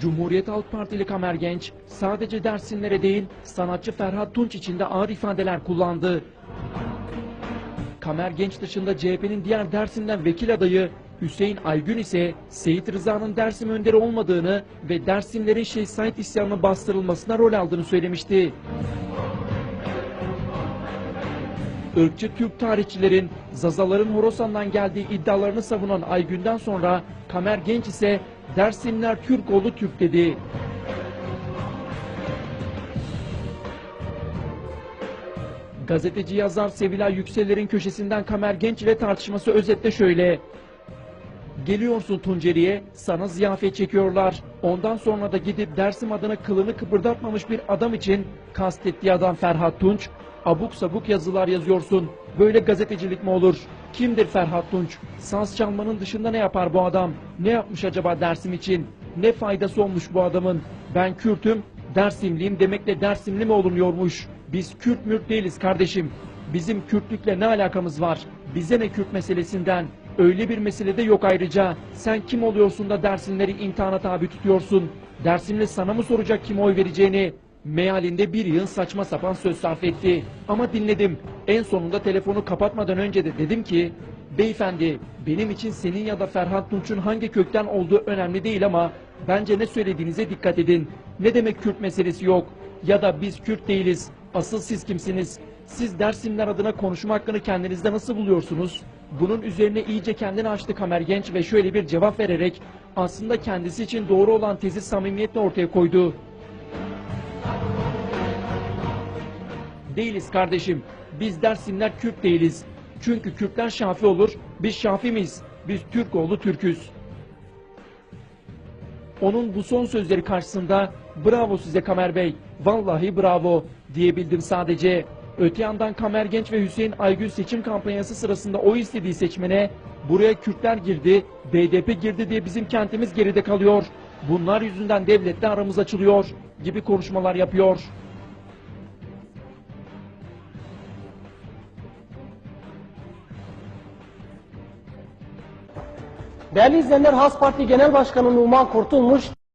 Cumhuriyet Halk Partili Kamer Genç sadece Dersimlere değil sanatçı Ferhat Tunç için de ağır ifadeler kullandı. Kamer Genç dışında CHP'nin diğer Dersim'den vekil adayı Hüseyin Aygün ise Seyit Rıza'nın Dersim önderi olmadığını ve Dersimlerin Şeyh Said isyanının bastırılmasına rol aldığını söylemişti. Irkçı Türk tarihçilerin Zazaların Horasan'dan geldiği iddialarını savunan Aygün'den sonra Kamer Genç ise Dersimler Türk oğlu Türk dedi. Gazeteci yazar Sevilay Yükseller'in köşesinden Kamer Genç ile tartışması özetle şöyle: geliyorsun Tunceli'ye, sana ziyafet çekiyorlar. Ondan sonra da gidip Dersim adına kılını kıpırdatmamış bir adam için kastettiği adam Ferhat Tunç, abuk sabuk yazılar yazıyorsun. Böyle gazetecilik mi olur? Kimdir Ferhat Tunç? Saz çalmanın dışında ne yapar bu adam? Ne yapmış acaba Dersim için? Ne faydası olmuş bu adamın? Ben Kürt'üm, Dersimliyim demekle Dersimli mi olunuyormuş? Biz Kürt mürk değiliz kardeşim. Bizim Kürtlükle ne alakamız var? Bize ne Kürt meselesinden? Öyle bir mesele de yok ayrıca. Sen kim oluyorsun da Dersimleri imtihana tabi tutuyorsun? Dersimli sana mı soracak kim oy vereceğini? Mealinde bir yığın saçma sapan söz sarf etti. Ama dinledim. En sonunda telefonu kapatmadan önce de dedim ki, beyefendi benim için senin ya da Ferhat Tunç'un hangi kökten olduğu önemli değil ama bence ne söylediğinize dikkat edin. Ne demek Kürt meselesi yok? Ya da biz Kürt değiliz. Asıl siz kimsiniz? Siz Dersimler adına konuşma hakkını kendinizde nasıl buluyorsunuz? Bunun üzerine iyice kendini açtı Kamer Genç ve şöyle bir cevap vererek aslında kendisi için doğru olan tezi samimiyetle ortaya koydu. Değiliz kardeşim. Biz Dersimler Kürt değiliz. Çünkü Kürtler Şafi olur. Biz Şafi miyiz? Biz Türk oğlu Türk'üz. Onun bu son sözleri karşısında bravo size Kamer Bey, vallahi bravo diyebildim sadece. Öte yandan Kamer Genç ve Hüseyin Aygün seçim kampanyası sırasında oy istediği seçmene buraya Kürtler girdi, BDP girdi diye bizim kentimiz geride kalıyor. Bunlar yüzünden devletle aramız açılıyor gibi konuşmalar yapıyor. Değerli izleyenler, Has Parti Genel Başkanı Numan Kurtulmuş